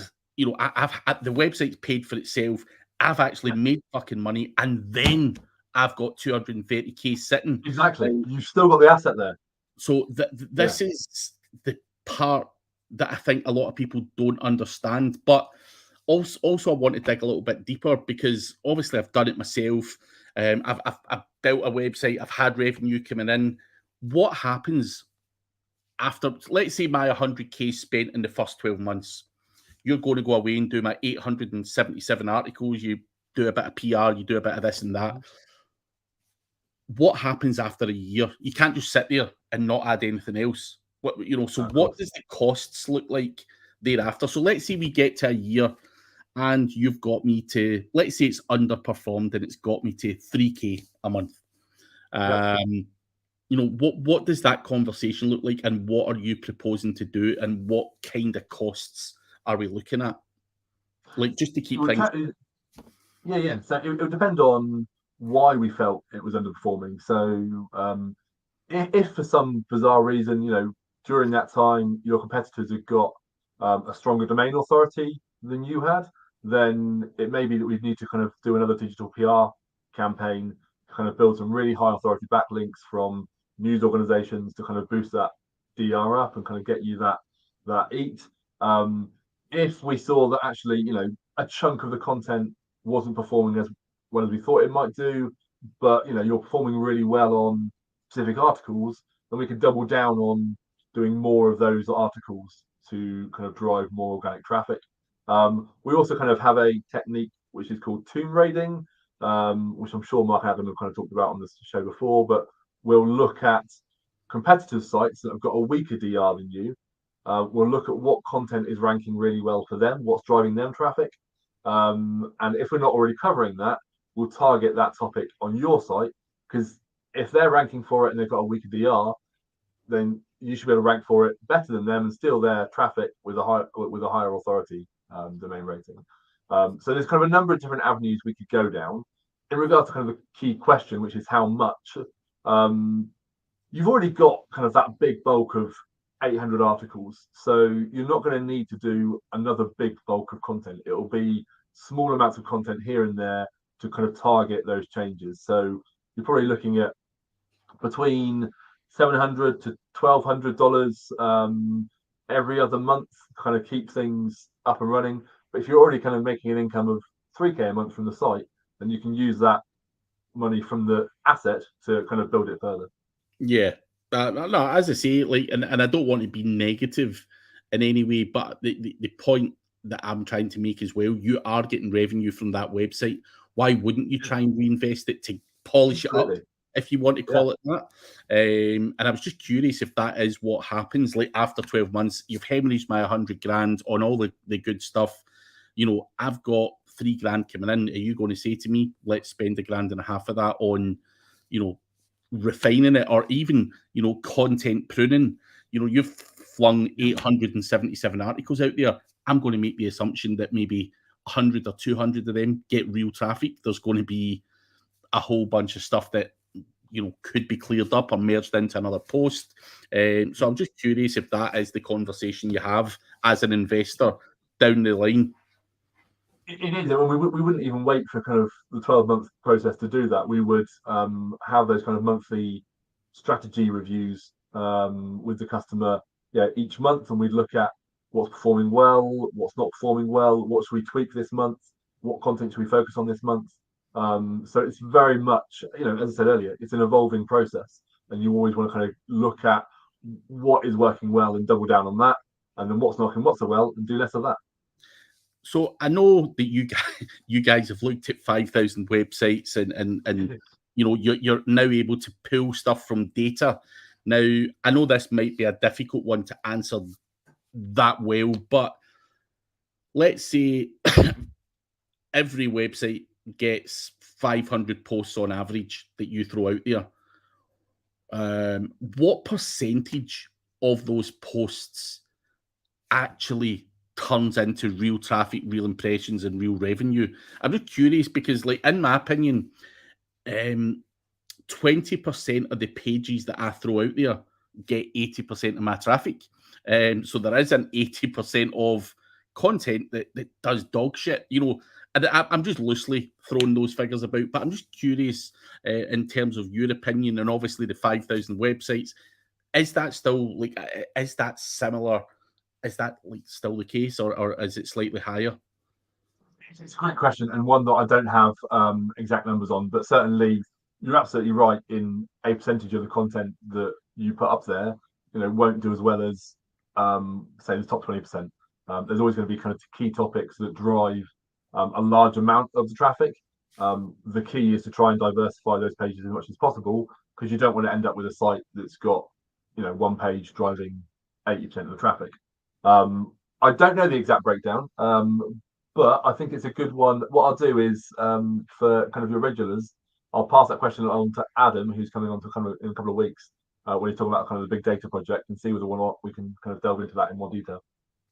I've the website's paid for itself. I've actually made fucking money, and then I've got 230K sitting. Exactly, you've still got the asset there. So this is the part that I think a lot of people don't understand. But also, I want to dig a little bit deeper, because obviously I've done it myself. I've built a website. I've had revenue coming in. What happens after, let's say, my 100K spent in the first 12 months? You're going to go away and do my 877 articles. You do a bit of PR. You do a bit of this and that. What happens after a year? You can't just sit there and not add anything else. What does the costs look like thereafter? So let's say we get to a year and you've got me to, let's say it's underperformed and it's got me to 3K a month. What does that conversation look like, and what are you proposing to do, and what kind of costs are we looking at? Like, just to keep things. So it would depend on why we felt it was underperforming. So if for some bizarre reason, during that time your competitors have got a stronger domain authority than you had, then it may be that we need to kind of do another digital PR campaign, kind of build some really high authority backlinks from news organizations to kind of boost that DR up and kind of get you that eat. If we saw that actually, a chunk of the content wasn't performing as well as we thought it might do, but you're performing really well on specific articles, then we could double down on doing more of those articles to kind of drive more organic traffic. We also kind of have a technique which is called tomb raiding, which I'm sure Mark Adam have kind of talked about on this show before, but we'll look at competitors' sites that have got a weaker DR than you. We'll look at what content is ranking really well for them, what's driving them traffic. And if we're not already covering that, we'll target that topic on your site, because if they're ranking for it and they've got a weaker DR, then you should be able to rank for it better than them and steal their traffic with a higher authority domain rating. So there's kind of a number of different avenues we could go down. In regards to kind of the key question, which is how much, you've already got kind of that big bulk of 800 articles, so you're not going to need to do another big bulk of content. It will be small amounts of content here and there to kind of target those changes. So you're probably looking at between $700 to $1,200 every other month, kind of keep things up and running. But if you're already kind of making an income of $3K a month from the site, then you can use that money from the asset to kind of build it further. Yeah. No, as I say, like, and I don't want to be negative in any way, but the point that I'm trying to make as well, you are getting revenue from that website. Why wouldn't you try and reinvest it to polish Absolutely. it up, if you want to call it that? And I was just curious if that is what happens. Like, after 12 months, you've hemorrhaged my 100 grand on all the good stuff. I've got 3 grand coming in. Are you going to say to me, let's spend $1.5 grand of that on, refining it, or even, content pruning? You've flung 877 articles out there. I'm going to make the assumption that maybe 100 or 200 of them get real traffic. There's going to be a whole bunch of stuff that could be cleared up or merged into another post. So I'm just curious if that is the conversation you have as an investor down the line. It is. I mean, we wouldn't even wait for kind of the 12-month process to do that. We would have those kind of monthly strategy reviews with the customer, each month, and we'd look at what's performing well, what's not performing well, what should we tweak this month, what content should we focus on this month. So it's very much, as I said earlier, it's an evolving process, and you always want to kind of look at what is working well and double down on that, and then what's not working so well and do less of that. So I know that you guys have looked at 5,000 websites, and you're now able to pull stuff from data. Now, I know this might be a difficult one to answer that well, but let's say every website gets 500 posts on average that you throw out there. What percentage of those posts actually turns into real traffic, real impressions, and real revenue? I'm just curious because, like, in my opinion, 20% of the pages that I throw out there get 80% of my traffic. So there is an 80% of content that does dog shit, and I'm just loosely throwing those figures about, but I'm just curious in terms of your opinion, and obviously the 5,000 websites, is that still like, is that similar? Is that like still the case, or is it slightly higher? It's a great question, and one that I don't have exact numbers on, but certainly you're absolutely right in a percentage of the content that you put up there, won't do as well as say the top 20%. There's always going to be kind of key topics that drive a large amount of the traffic. The key is to try and diversify those pages as much as possible, because you don't want to end up with a site that's got one page driving 80% of the traffic. I don't know the exact breakdown, but I think it's a good one. What I'll do is, for kind of your regulars, I'll pass that question on to Adam, who's coming on to kind of in a couple of weeks, when he's talking about kind of the big data project, and see whether or not we can kind of delve into that in more detail.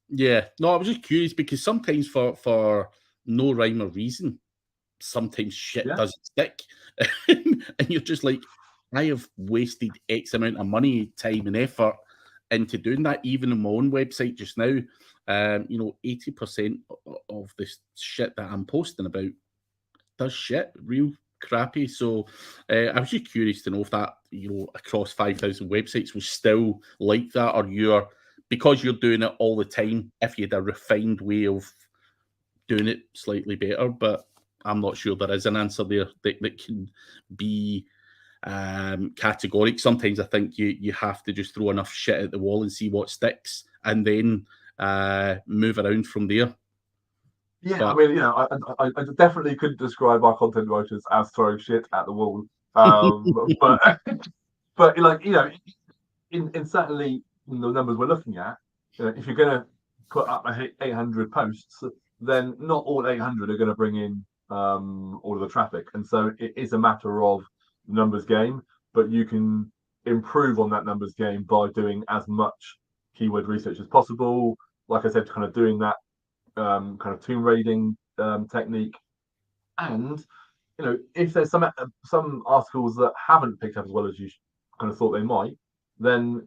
Yeah, no, I was just curious because sometimes for no rhyme or reason, sometimes shit doesn't stick, and you're just like, I have wasted X amount of money, time, and effort into doing that. Even on my own website just now, 80% of this shit that I'm posting about does shit, real crappy. So I was just curious to know if that, across 5,000 websites was still like that, or because you're doing it all the time, if you had a refined way of doing it slightly better. But I'm not sure there is an answer there that can be categoric. Sometimes I think you have to just throw enough shit at the wall and see what sticks, and then move around from there. Yeah, but, I mean, I definitely couldn't describe our content writers as throwing shit at the wall. But but in certainly in the numbers we're looking at, if you're going to put up 800 posts, then not all 800 are going to bring in all of the traffic, and so it is a matter of numbers game. But you can improve on that numbers game by doing as much keyword research as possible. Like I said, kind of doing that kind of tomb raiding technique, and if there's some articles that haven't picked up as well as you kind of thought they might, then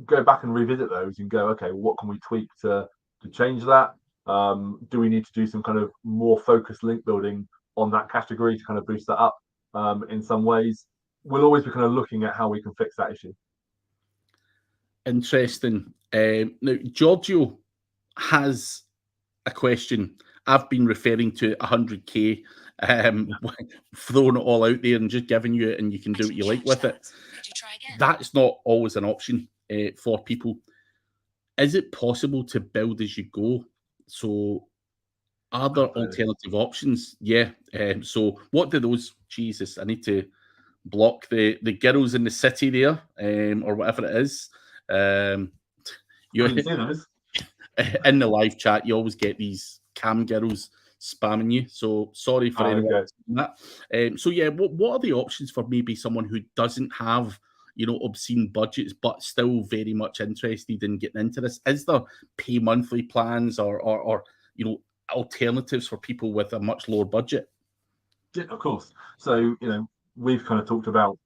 go back and revisit those and go, okay, what can we tweak to change that? Do we need to do some kind of more focused link building on that category to kind of boost that up in some ways? We'll always be kind of looking at how we can fix that issue. Interesting. Now, Giorgio has a question. I've been referring to 100k, throwing it all out there and just giving you it, and you can do what you like with it. That's not always an option for people. Is it possible to build as you go? So, are there alternative options? Yeah. So, what do those? Jesus, I need to block the girls in the city there, or whatever it is. You see those in the live chat. You always get these cam girls spamming you. So sorry for anyone that. So yeah, what are the options for maybe someone who doesn't have obscene budgets but still very much interested in getting into this? Is there pay monthly plans or alternatives for people with a much lower budget? Yeah, of course. So we've kind of talked about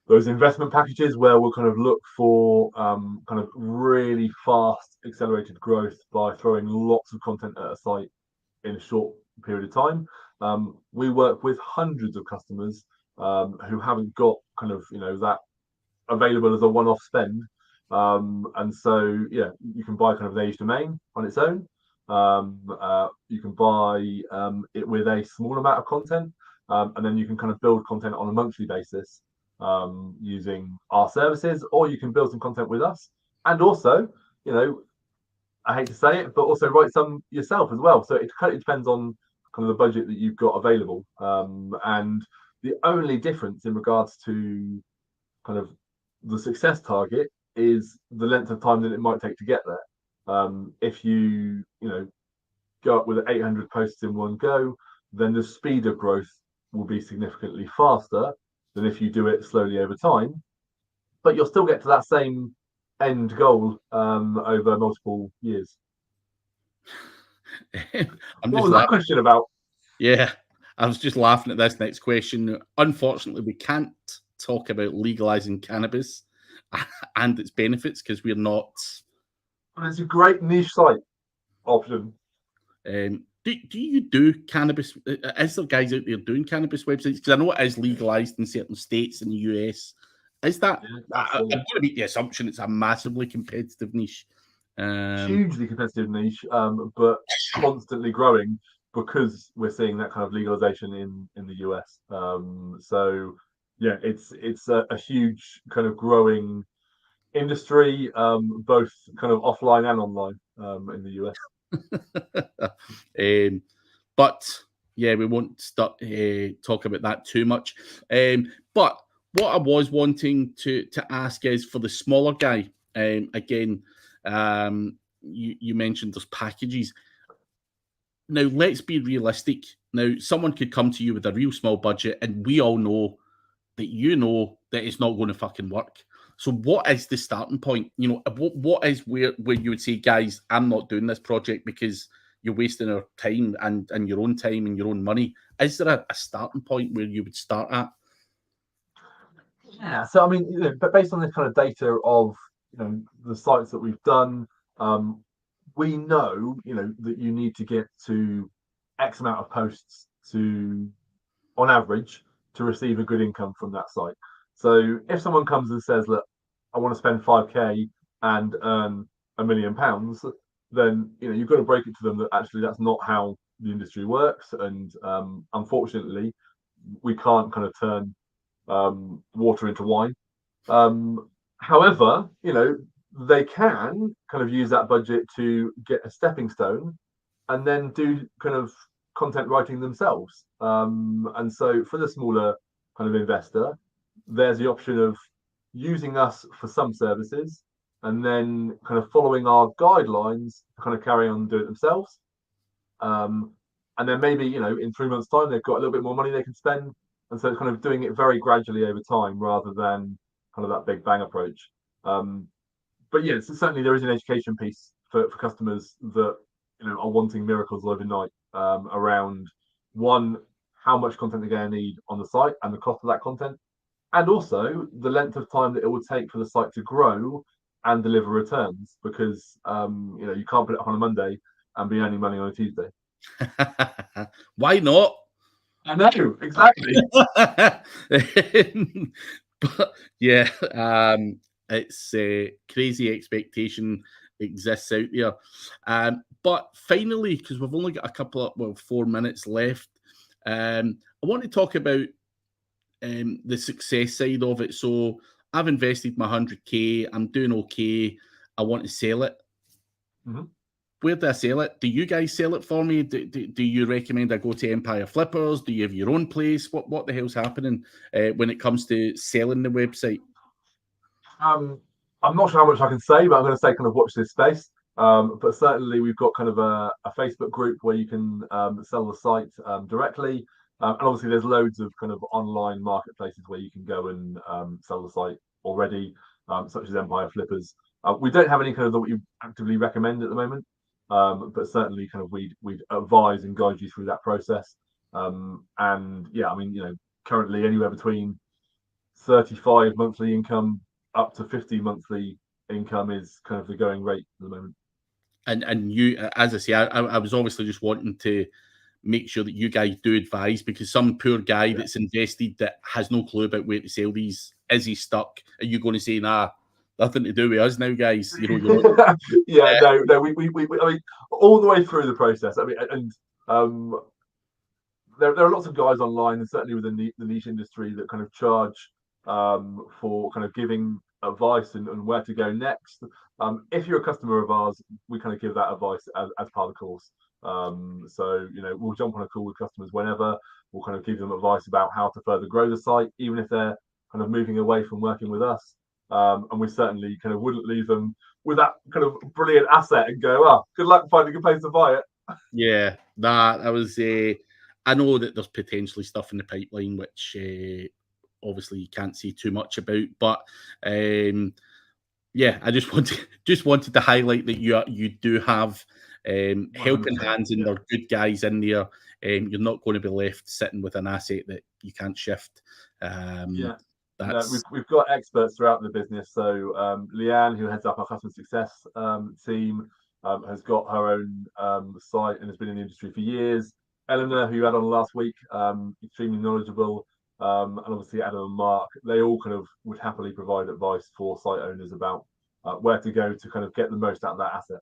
those investment packages where we'll kind of look for kind of really fast accelerated growth by throwing lots of content at a site in a short period of time. We work with hundreds of customers who haven't got kind of that available as a one-off spend, and so yeah, you can buy kind of an age domain on its own. You can buy it with a small amount of content, and then you can kind of build content on a monthly basis using our services, or you can build some content with us, and also I hate to say it, but also write some yourself as well. So it kind of depends on kind of the budget that you've got available. And the only difference in regards to kind of the success target is the length of time that it might take to get there. If you go up with 800 posts in one go, then the speed of growth will be significantly faster than if you do it slowly over time. But you'll still get to that same end goal over multiple years. What was that question about? Yeah, I was just laughing at this next question. Unfortunately, we can't talk about legalizing cannabis and its benefits because we're not. It's a great niche site option. Do you do cannabis? Is there guys out there doing cannabis websites? Because I know it is legalized in certain states in the US. Is that? I'm going to make the assumption it's a massively competitive niche. Hugely competitive niche, but constantly growing because we're seeing that kind of legalization in the US. So yeah, it's a huge kind of growing industry, both kind of offline and online in the US. But yeah, we won't start talk about that too much. But what I was wanting to ask is for the smaller guy. Again, you mentioned those packages. Now, let's be realistic. Now, someone could come to you with a real small budget, and we all know that it's not going to fucking work. So, what is the starting point? What is where you would say, guys, I'm not doing this project because you're wasting our time and your own time and your own money. Is there a starting point where you would start at? Yeah, so I mean, but based on this kind of data of the sites that we've done, we know, that you need to get to X amount of posts to, on average, to receive a good income from that site. So if someone comes and says, look, I want to spend 5k and earn £1 million, then you've got to break it to them that actually that's not how the industry works, and unfortunately we can't kind of turn water into wine. However, they can kind of use that budget to get a stepping stone and then do kind of content writing themselves. And so for the smaller kind of investor, there's the option of using us for some services and then kind of following our guidelines to kind of carry on and do it themselves. And then maybe, in 3 months' time, they've got a little bit more money they can spend. And so it's kind of doing it very gradually over time rather than kind of that big bang approach. But yeah, so certainly there is an education piece for customers that are wanting miracles overnight, around one, how much content they're going to need on the site and the cost of that content, and also the length of time that it will take for the site to grow and deliver returns, because you can't put it up on a Monday and be earning money on a Tuesday. Why not? I know, exactly. But yeah, it's crazy expectation exists out there. But finally, because we've only got a couple of 4 minutes left, I want to talk about the success side of it. So I've invested my 100k, I'm doing okay, I want to sell it. Mm-hmm. Where do I sell it? Do you guys sell it for me? Do you recommend I go to Empire Flippers? Do you have your own place? What the hell's happening when it comes to selling the website? I'm not sure how much I can say, but I'm going to say kind of watch this space. But certainly we've got kind of a Facebook group where you can sell the site directly. And obviously there's loads of kind of online marketplaces where you can go and sell the site already, such as Empire Flippers. We don't have any kind of that we actively recommend at the moment, but certainly kind of we'd advise and guide you through that process. And yeah, I mean, currently anywhere between 35 monthly income up to 50 monthly income is kind of the going rate at the moment. And you, as I say, I was obviously just wanting to make sure that you guys do advise, because some poor guy that's invested that has no clue about where to sell these, is he stuck? Are you going to say, nah, nothing to do with us now, guys? Yeah, no, we I mean, all the way through the process. I mean, and there are lots of guys online, and certainly within the niche industry, that kind of charge for kind of giving advice and where to go next. If you're a customer of ours, we kind of give that advice as part of the course. So we'll jump on a call with customers whenever. We'll kind of give them advice about how to further grow the site, even if they're kind of moving away from working with us. And we certainly kind of wouldn't leave them with that kind of brilliant asset and go, oh, good luck finding a place to buy it. Yeah, that I was. I know that there's potentially stuff in the pipeline which obviously you can't say too much about, but yeah, I just wanted to highlight that you do have helping hands, and they're good guys in there. You're not going to be left sitting with an asset that you can't shift. Yeah. No, we've got experts throughout the business. So Leanne, who heads up our customer success team, has got her own site and has been in the industry for years. Eleanor, who you had on last week, extremely knowledgeable. And obviously Adam and Mark, they all kind of would happily provide advice for site owners about where to go to kind of get the most out of that asset.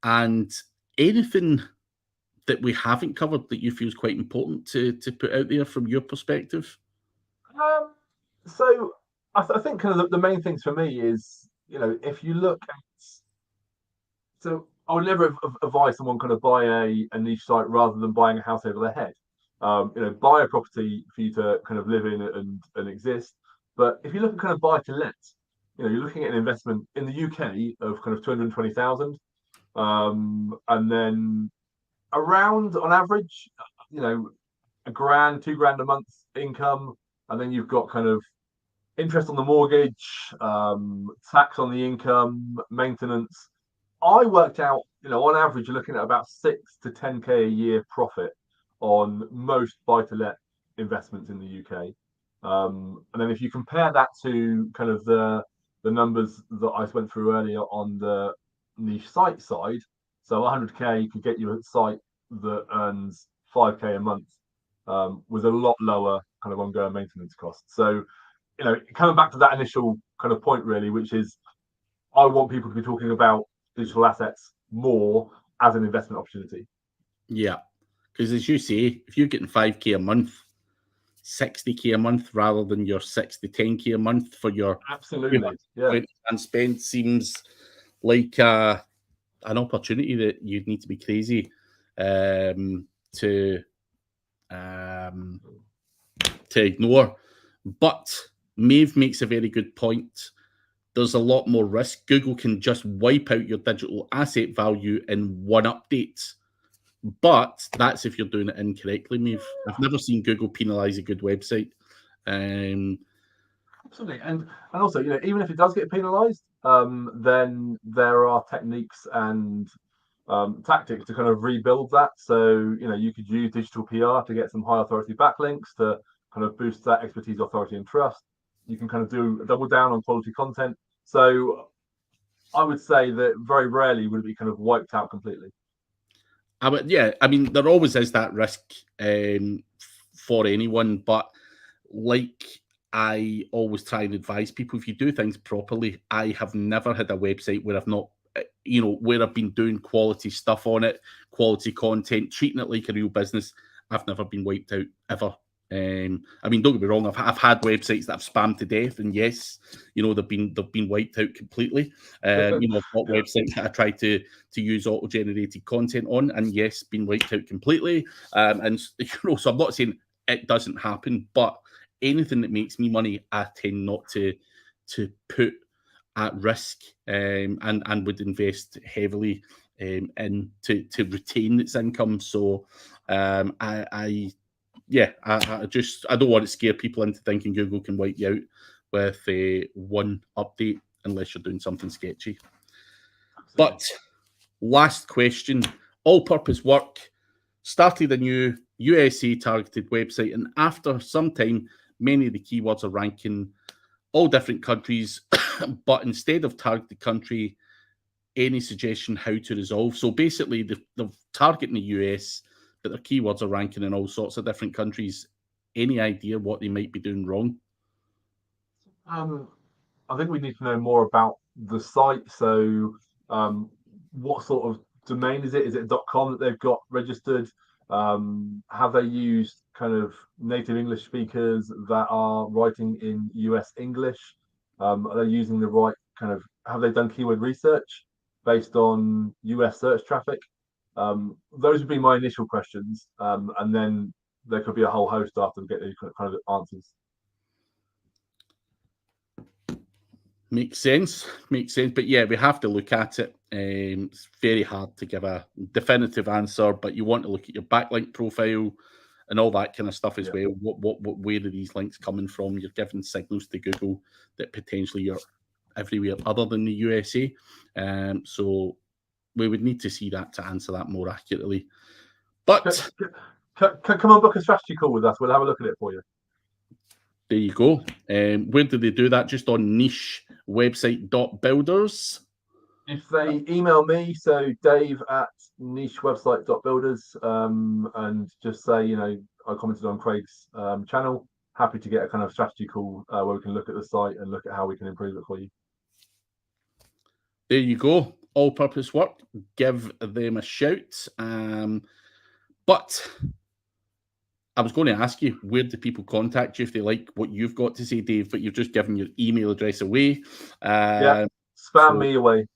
And anything that we haven't covered that you feel is quite important to put out there from your perspective? So I think kind of the main things for me is, if you look at, so I would never advise someone kind of buy a niche site rather than buying a house over their head. Buy a property for you to kind of live in and exist. But if you look at kind of buy to let, you're looking at an investment in the UK of kind of 220,000, and then around on average, a grand, 2 grand a month income, and then you've got kind of interest on the mortgage, tax on the income, maintenance. I worked out, on average, you're looking at about 6 to 10k a year profit on most buy-to-let investments in the UK. And then if you compare that to kind of the the numbers that I went through earlier on the niche site side. So 100K could get you a site that earns 5K a month, with a lot lower kind of ongoing maintenance costs. So, coming back to that initial kind of point, really, which is I want people to be talking about digital assets more as an investment opportunity. Yeah, because as you say, if you're getting 5K a month, 60K a month rather than your 6 to 10K a month for your Absolutely, yeah, and spend seems like an opportunity that you'd need to be crazy to um, to ignore. But Maeve makes a very good point. There's a lot more risk. Google can just wipe out your digital asset value in one update. But that's if you're doing it incorrectly, Maeve. I've never seen Google penalize a good website. absolutely, and also, even if it does get penalised, then there are techniques and tactics to kind of rebuild that. So, you could use digital PR to get some high authority backlinks to kind of boost that expertise, authority, and trust. You can kind of do a double down on quality content. So, I would say that very rarely would it be kind of wiped out completely. I mean, there always is that risk for anyone, but like I always try and advise people, if you do things properly, I have never had a website where I've not, where I've been doing quality stuff on it, quality content, treating it like a real business. I've never been wiped out ever. I mean, don't get me wrong. I've had websites that I've spammed to death, and yes, they've been wiped out completely. I've got Yeah. websites that I try to use auto-generated content on, and yes, been wiped out completely. And so I'm not saying it doesn't happen, but anything that makes me money, I tend not to put at risk, and would invest heavily in to retain its income. So I don't want to scare people into thinking Google can wipe you out with one update unless you're doing something sketchy. Absolutely. But last question: all-purpose work started a new USA targeted website, and after some time, many of the keywords are ranking all different countries, but instead of target the country, any suggestion how to resolve? So basically, they're targeting the US, but their keywords are ranking in all sorts of different countries. Any idea what they might be doing wrong? I think we need to know more about the site. So, what sort of domain is it? Is it .com that they've got registered? Have they used kind of native English speakers that are writing in US English? Are they using the right kind of? Have they done keyword research based on US search traffic? Those would be my initial questions, and then there could be a whole host after to get these kind of answers. Makes sense. But yeah, we have to look at it. It's very hard to give a definitive answer, but you want to look at your backlink profile and all that kind of stuff as well. Where are these links coming from? You're giving signals to Google that potentially you're everywhere other than the USA. So we would need to see that to answer that more accurately. But come on, book a strategy call with us. We'll have a look at it for you. There you go. Where do they do that? Just on niche website.builders? If they email me, so Dave at nichewebsite.builders, and just say, I commented on Craig's channel, happy to get a kind of strategy call where we can look at the site and look at how we can improve it for you. There you go. All-purpose work. Give them a shout. But I was going to ask you, where do people contact you if they like what you've got to say, Dave, but you've just given your email address away. Spam me away.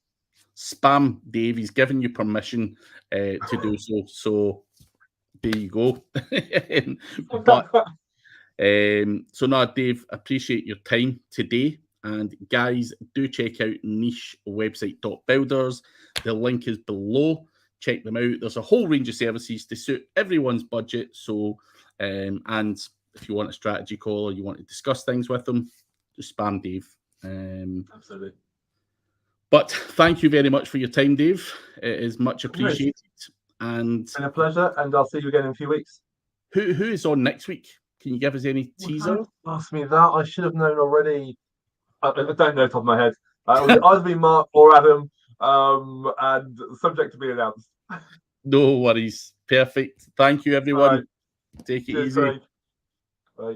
Spam Dave. He's given you permission to do so. So there you go. But so now, Dave, appreciate your time today. And guys, do check out nichewebsite.builders. The link is below. Check them out. There's a whole range of services to suit everyone's budget. So, and if you want a strategy call or you want to discuss things with them, just spam Dave. Absolutely. But thank you very much for your time, Dave. It is much appreciated. And it's been a pleasure, and I'll see you again in a few weeks. Who is on next week? Can you give us any teaser? Don't ask me that. I should have known already. I don't know top of my head. It was either be Mark or Adam, and subject to be announced. No worries. Perfect. Thank you, All right. everyone. Take it Cheers, easy. Craig.